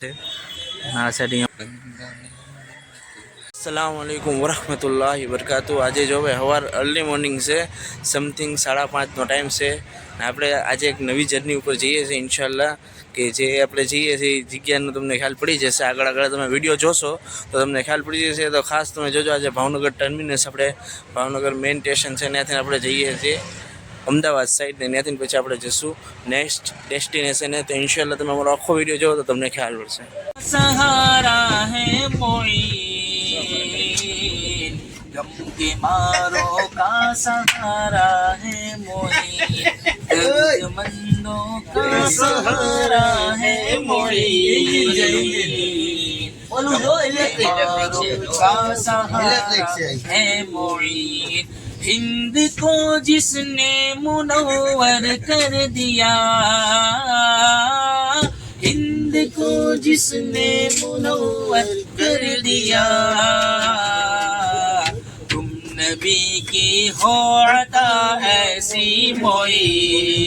अस्सलामुअलैकुम वरहमतुल्लाहि वबरकातुहू। आज जो हवार अर्ली मॉर्निंग से समथिंग 5:30 टाइम से આપણે આજે એક નવી જર્ની ઉપર જઈએ છીએ ઇન્શાલ્લાહ કે જે આપણે જઈએ છીએ જગ્યાનો તમને ખ્યાલ પડી જશે। આગળ તમે વિડીયો જોશો તો તમને ખ્યાલ પડી જશે। તો ખાસ તમે જોજો આજે ભાવનગર ટર્મિનસ આપણે ભાવનગર મેઇન સ્ટેશન છે ત્યાંથી આપણે જઈએ છીએ અમદાવાદ સાઈડ ને ત્યાંથી પછી આપણે જઈશું નેક્સ્ટ ડેસ્ટિનેશન તો ઇન્શાલ્લાહ તમે અમારો આખો વિડીયો જોવો તો તમને ખ્યાલ પડશે। सहारा है मोइन गम के मारों का सहारा है मोइन दर्दमंदों का सहारा है मोइन का सहारा है मोइन हिंद को जिसने मुनव्वर कर दिया हिंद को जिसने मुनव्वर कर दिया तुम नबी की हो अता ऐसी मोइन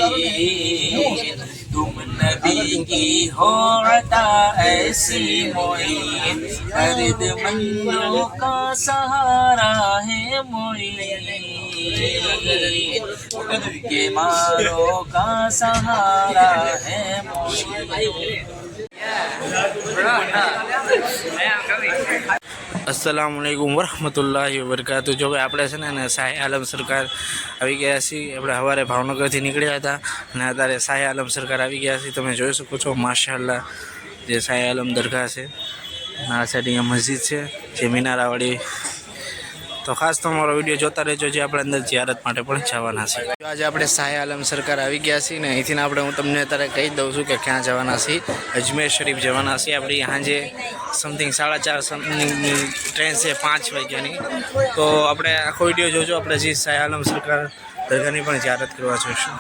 तुम नबी की हो अता ऐसी मोइन दर्दमंदों का सहारा है मोइन के मारों का सहारा है अस्सलामुअलैकुम वरहमतुल्लाहि वबरकातुहू। जो આપણે છે ને શાહી આલમ સરકાર આવી ગયા છીએ। આપણે સવારે ભાવનગરથી નીકળ્યા હતા અને અત્યારે શાહી આલમ સરકાર આવી ગયા છીએ। તમે જોઈ શકો છો માશાઅલ્લાહ જે શાહી આલમ દરગાહ છે। આ સાઈડ અહીંયા મસ્જિદ છે જે મિનારાવાળી। તો ખાસ તમારો વિડીયો જોતા રહેજો જે આપણે અંદર ઝિયારત માટે પણ જવાના છે। આજે આપણે શાહી આલમ સરકાર આવી ગયા છીએ ને અહીંથી આપણે હું તમને અત્યારે કહી દઉં છું કે ક્યાં જવાના છીએ। અજમેર શરીફ જવાના છીએ। આપણી સાંજે સમથિંગ 4:30 સમથિંગની ટ્રેન છે 5 વાગ્યાની। તો આપણે આખો વિડીયો જોજો। આપણે જે શાહી આલમ સરકાર દરગાહની પણ ઝિયારત કરવા જઈશું।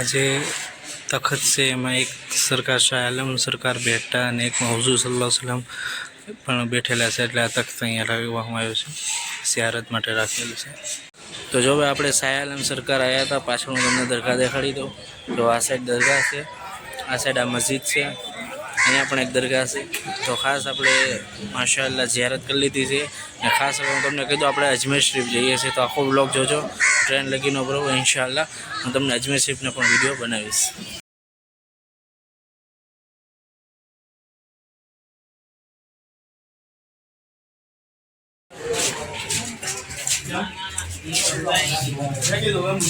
આજે તખત છે એમાં એક સરકાર શાહ આલમ સરકાર બેઠા અને એક હજૂર સલ્લલ્લાહુ અલૈહિ વસલ્લમ પણ બેઠેલા છે। એટલે આ તખત અહીંયા રાખવામાં આવ્યો છે ઝિયારત માટે રાખેલું છે। તો જો હવે આપણે શાહ આલમ સરકાર આવ્યા હતા પાછળ હું તમને દરગાહ દેખાડી દઉં। તો આ સાઈડ દરગાહ છે, આ સાઈડ આ મસ્જિદ છે, અહીંયા પણ એક દરગાહ છે। તો ખાસ આપણે માશાઅલ્લાહ ઝિયારત કરી લીધી છે અને ખાસ હવે હું તમને કહી દઉં આપણે અજમેર શરીફ જઈએ છીએ। તો આખો બ્લોગ જોજો ટ્રેન લગીનો બરાબર ઇન્શાઅલ્લાહ હું તમને અજમેર શરીફનો પણ વિડીયો બનાવીશ।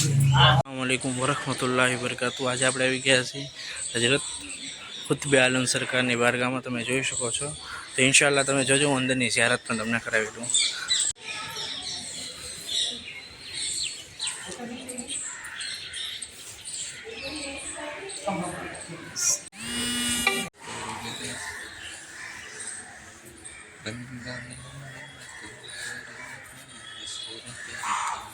अस्सलामुअलैकुम वरहमतुल्लाहि वबरकातुहू। आज આપણે આવી ગયા છીએ હજરત કુતબે આલમ સરકારની બારગાહમાં। તમે જોઈ શકો છો। તો ઇન્શાઅલ્લાહ તમે જોજો હું અંદરની ઝિયારત પણ તમને કરાવી દઉં।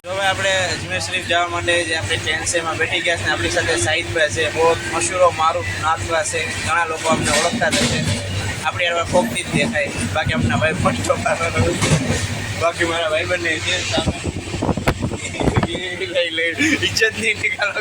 હવે આપણે અજમેર શરીફ જવા માટે જે આપણી ટ્રેન છે એમાં બેઠી ગયા છે। આપણી સાથે સાહિદભાઈ છે, બહુ મશહૂર મારૂફ નાતવા છે, ઘણા લોકો અમને ઓળખતા થશે। આપણી હવે કોકથી જ દેખાય, બાકી આપણા ભાઈ ફટકો બાકી મારા ભાઈ બંને છે સામે ઇજ્જત નહીં નિકાલો